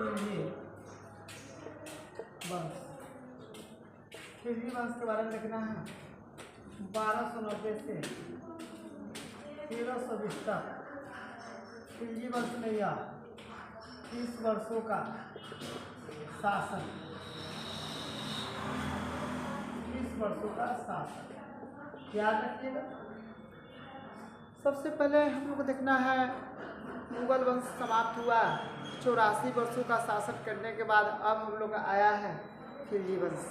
खिलजी वंश। खिलजी वंश के बारे में लिखना है 1290 से 1320 तक खिलजी वंश ने यह 30 वर्षों का शासन 30 वर्षों का शासन याद रखिएगा। सबसे पहले हम लोग को देखना है मुगल वंश समाप्त हुआ 84 वर्षों का शासन करने के बाद अब हम लोग का आया है खिलजी वंश।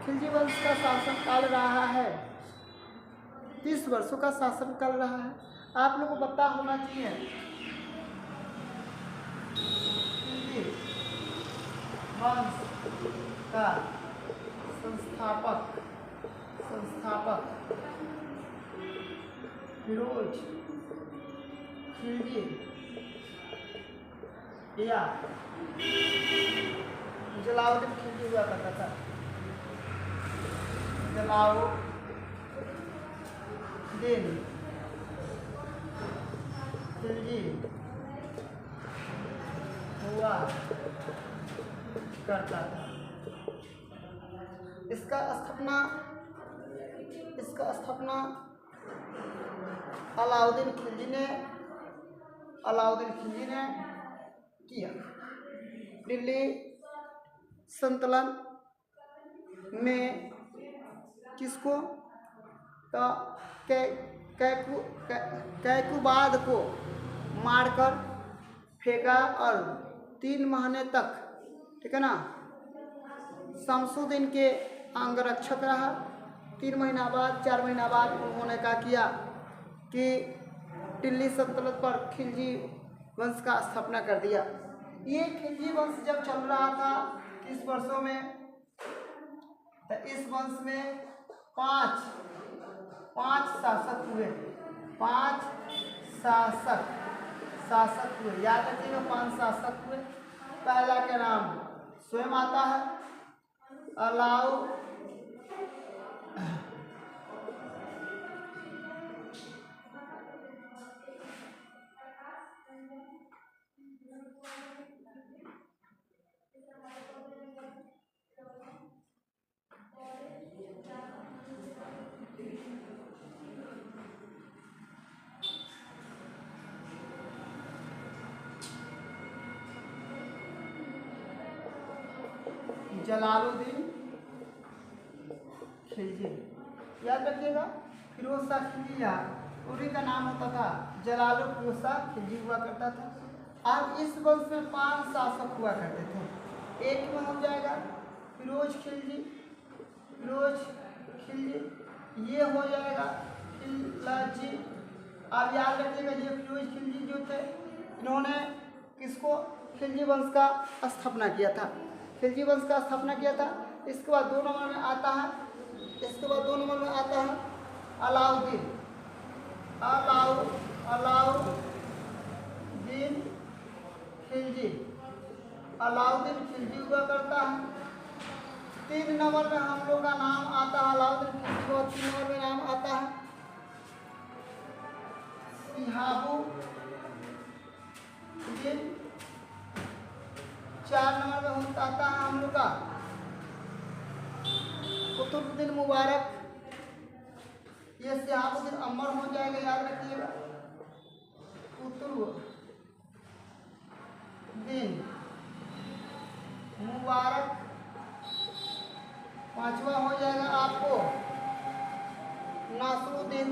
खिलजी वंश का शासन काल रहा है 30 वर्षों का शासन काल रहा है। आप लोगों को पता होना चाहिए खिलजी वंश का संस्थापक फिरोज खिलजी या जलालुद्दीन खिलजी हुआ करता था। जलालुद्दीन खिलजी हुआ करता था। इसका स्थापना अलाउद्दीन खिलजी ने किया। दिल्ली सल्तनत में किसको तो कैकुबाद को मारकर फेंका और 3 महीने तक, ठीक है ना, शमसुद्दीन के अंगरक्षक रहा। 3 महीना बाद 4 महीना बाद उन्होंने क्या किया कि दिल्ली सल्तनत पर खिलजी वंश का स्थापना कर दिया। ये खिलजी वंश जब चल रहा था इस वर्षों में, तो इस वंश में 5 शासक हुए। 5 शासक हुए, याद रखिएगा 5 शासक हुए। पहला का नाम स्वयं आता है जलालुद्दीन खिलजी, याद रखिएगा। फिरोज शाह खिलजी या उन्हीं का नाम होता था जलालुद्दीन फिरोज शाह खिलजी हुआ करता था। और इस वंश में 5 शासक हुआ करते थे। एक में हो जाएगा फिरोज खिलजी, ये हो जाएगा खिलजी। आप याद रखिएगा ये फिरोज खिलजी जो थे, इन्होंने किसको खिलजी वंश का स्थापना किया था। इसके बाद 2 नंबर में आता है अलाउद्दीन खिलजी हुआ करता है। 3 नंबर में हम लोग का नाम आता है अलाउद्दीन खिलजी को। 3 नंबर में नाम आता है शिहाबुद्दीन। 4 नंबर में आता है हम लोग का कुतुबुद्दीन मुबारक। ये शिहाबुद्दीन अमर हो जाएगा, याद रखिएगा। कुतुबुद्दीन मुबारक। 5वां हो जाएगा आपको नासरुद्दीन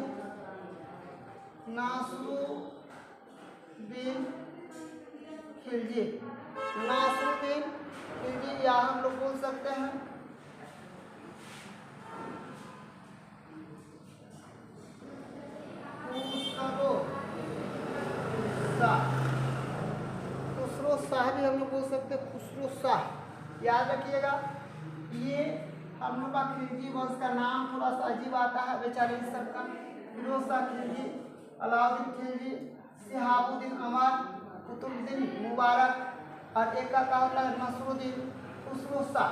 खिलजी। या हम लोग बोल सकते हैं खुसरो शाह भी हम लोग बोल सकते हैं, खुसरो शाह। याद रखिएगा ये हम लोग का खिलजी वंश का नाम थोड़ा सा अजीब आता है बेचारे सबका। फिरोज शाह खिलजी, अलाउद्दीन खिलजी, शिहाबुद्दीन अमर, कुतुबुद्दीन मुबारक और एक का होता है नसरुद्दीन खुसरो शाह।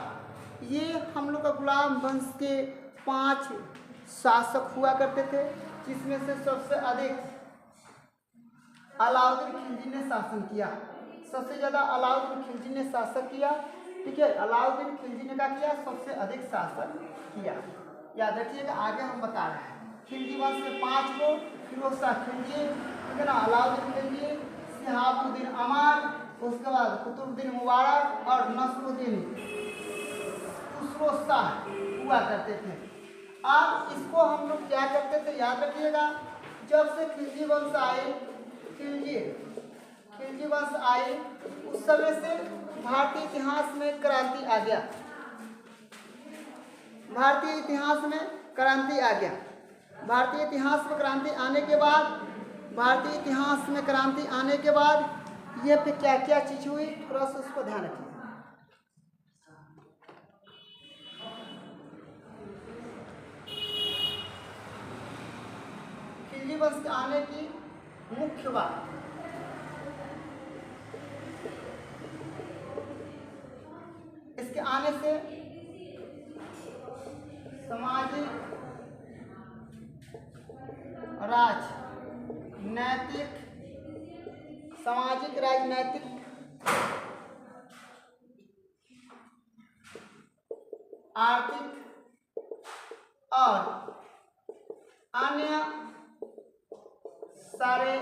ये हम लोग का गुलाम वंश के 5 शासक हुआ करते थे, जिसमें से सबसे अधिक अलाउद्दीन खिलजी ने शासन किया। सबसे ज़्यादा अलाउद्दीन खिलजी ने शासन किया। ठीक है, अलाउद्दीन खिलजी ने क्या किया, सबसे अधिक शासन किया। याद रखिएगा, आगे हम बता रहे हैं। खिलजी वंश में 5 को, फिरोज शाह खिलजी, ठीक है ना, अलाउद्दीन खिलजी, शिहाबुद्दीन अमान, उसके बाद कुतुबुद्दीन मुबारक और नसरुद्दीन खुसरो शाह हुआ करते थे। अब इसको हम लोग क्या करते थे, याद रखिएगा, जब से खिलजी वंश आए, खिलजी वंश आए, उस समय से भारतीय इतिहास में क्रांति आ गया। भारतीय इतिहास में क्रांति आ गया। भारतीय इतिहास में क्रांति आने के बाद, भारतीय इतिहास में क्रांति आने के बाद ये पे क्या क्या चीज हुई, थोड़ा सा उसको ध्यान रखिए। खिलजी वंश के आने की मुख्य बात, इसके आने से सामाजिक, राजनैतिक, सामाजिक राजनैतिक आर्थिक और अन्य सारे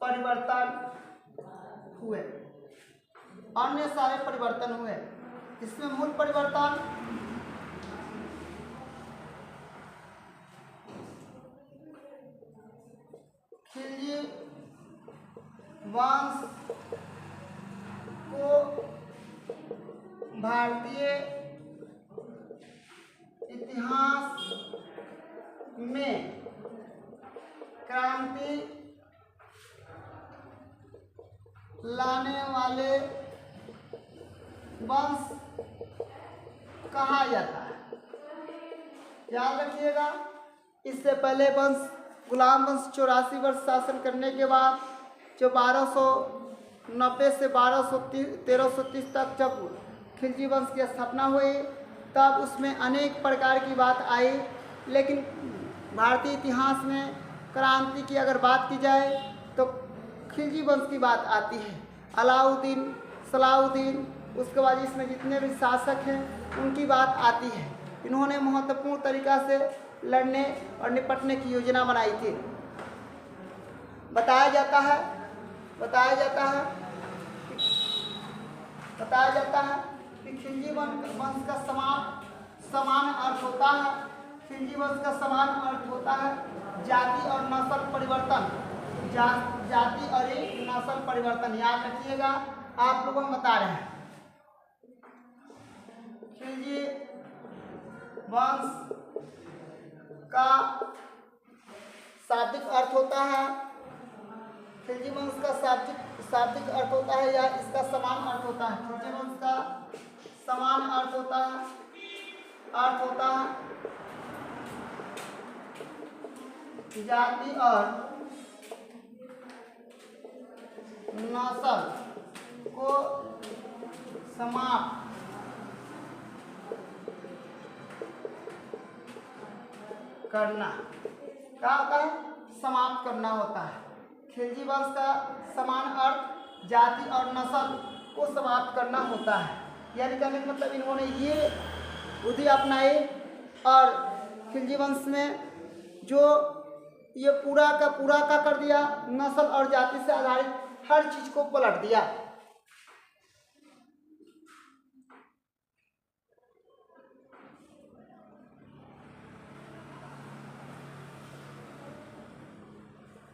परिवर्तन हुए। अन्य सारे परिवर्तन हुए। इसमें मूल परिवर्तन खिलजी वंश को भारतीय इतिहास में क्रांति लाने वाले वंश कहा जाता है। याद रखिएगा, इससे पहले वंश गुलाम वंश 84 वर्ष शासन करने के बाद, जो 1290 से 1330 तक जब खिलजी वंश की स्थापना हुई, तब उसमें अनेक प्रकार की बात आई। लेकिन भारतीय इतिहास में क्रांति की अगर बात की जाए तो खिलजी वंश की बात आती है। अलाउद्दीन, सलाउद्दीन, उसके बाद इसमें जितने भी शासक हैं उनकी बात आती है। इन्होंने महत्वपूर्ण तरीक़ा से लड़ने और निपटने की योजना बनाई थी। बताया जाता है कि खिलजी वंश का समान अर्थ होता है। खिलजी वंश का समान अर्थ होता है जाति और नस्ल परिवर्तन। जाति और नस्ल परिवर्तन, याद रखिएगा, आप लोगों को बता रहे हैं। खिलजी वंश का शाब्दिक अर्थ होता है, खिलजी वंश का शाब्दिक अर्थ होता है या इसका समान अर्थ होता है। खिलजी वंश का समान अर्थ होता है जाति और नस्ल को समाप्त करना। क्या होता है, समाप्त करना होता है। खिलजी वंश का समान अर्थ जाति और नस्ल को समाप्त करना होता है। यानी कहने का मतलब इन्होंने ये बुद्धि अपनाई और खिलजी वंश में जो ये पूरा का कर दिया, नस्ल और जाति से आधारित हर चीज को पलट दिया।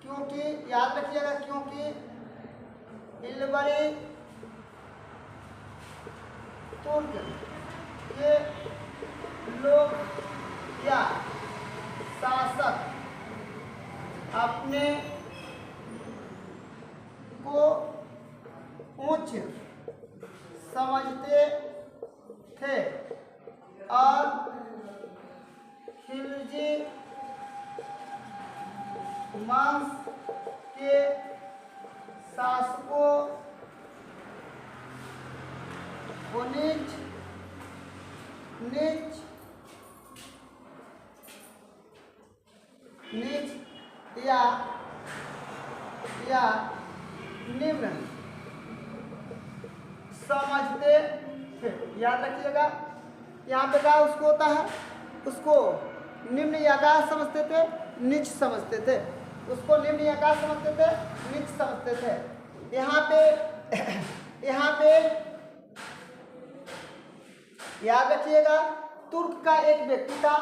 क्योंकि याद रखिएगा, क्योंकि इल्बरी तुर्क के लोग या शासक अपने को उच्च समझते थे और खिलजी वंश के शासकों को नीच या निम्न समझते थे। याद रखिएगा, यहाँ पे क्या उसको होता है, उसको निम्न या क्या समझते थे, नीच समझते थे। उसको निम्न या क्या समझते थे, नीच समझते थे। यहाँ पे याद रखिएगा, तुर्क का एक व्यक्ति था।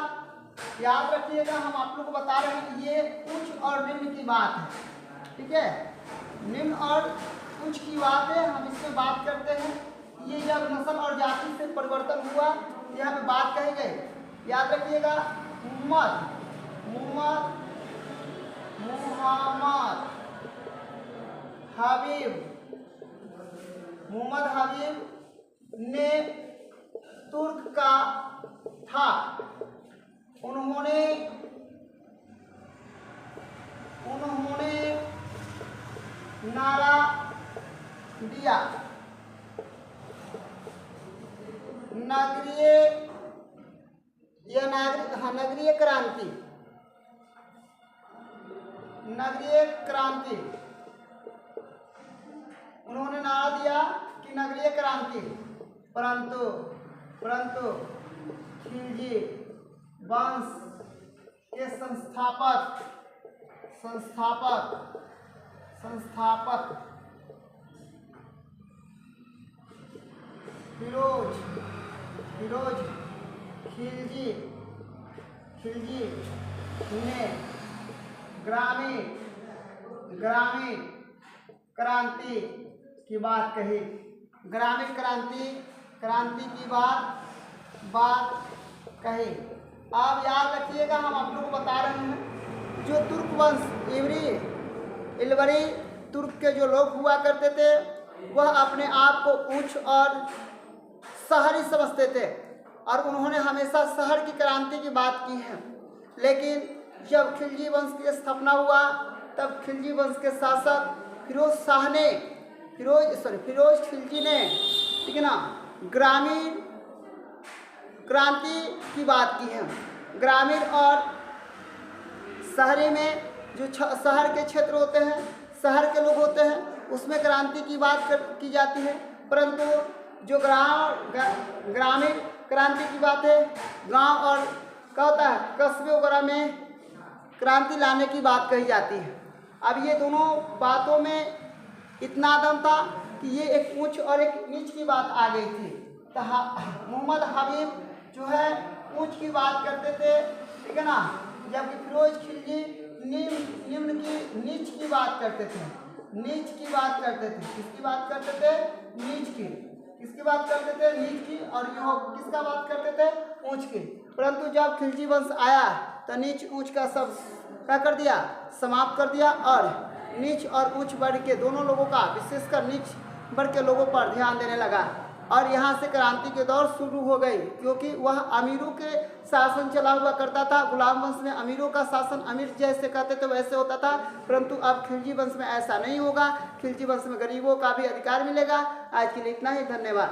याद रखिएगा, हम आप लोग को बता रहे हैं ये उच्च और निम्न की बात है, ठीक है। निम्न और उच्च की बात है, हम इसमें बात करते हैं। ये जब नस्ल और जाति से परिवर्तन हुआ, यहाँ पे बात कही गई। याद रखिएगा, मोहम्मद हबीब ने तुर्क का था। उन्होंने नारा दिया, नगरीय क्रांति। उन्होंने नारा दिया कि नगरीय क्रांति, परंतु खिलजी वंश के संस्थापक फिरोज खिलजी ने ग्रामीण क्रांति की बात कही। ग्रामीण क्रांति की बात कही। अब याद रखिएगा, हम आप लोग को बता रहे हैं, जो तुर्क वंश इलवरी तुर्क के जो लोग हुआ करते थे, वह अपने आप को उच्च और शहरी समझते थे और उन्होंने हमेशा शहर की क्रांति की बात की है। लेकिन जब खिलजी वंश की स्थापना हुआ, तब खिलजी वंश के शासक फिरोज खिलजी ने, ठीक है ना, ग्रामीण क्रांति की बात की है। ग्रामीण और शहरी में जो शहर के क्षेत्र होते हैं, शहर के लोग होते हैं, उसमें क्रांति की बात की जाती है। परंतु जो ग्रामीण क्रांति की बात है, गांव और क्या होता है, कस्बे वगैरह में क्रांति लाने की बात कही जाती है। अब ये दोनों बातों में इतना दम था कि ये एक उच्च और एक नीच की बात आ गई थी। तो मोहम्मद हबीब जो है उच्च की बात करते थे, ठीक है ना, जबकि फिरोज खिलजी निम्न की नीच की बात करते थे। किसकी बात करते थे, नीच की। किसकी बात करते थे, नीच की। और ये किसका बात करते थे, ऊंच की। परंतु जब खिलजी वंश आया तो नीच ऊंच का सब क्या कर दिया, समाप्त कर दिया और नीच और उच्च वर्ग के दोनों लोगों का, विशेषकर नीच वर्ग के लोगों पर ध्यान देने लगा। और यहाँ से क्रांति के दौर शुरू हो गई, क्योंकि वह अमीरों के शासन चला हुआ करता था। गुलाम वंश में अमीरों का शासन, अमीर जैसे कहते थे वैसे होता था। परंतु अब खिलजी वंश में ऐसा नहीं होगा। खिलजी वंश में गरीबों का भी अधिकार मिलेगा। आज के लिए इतना ही, धन्यवाद।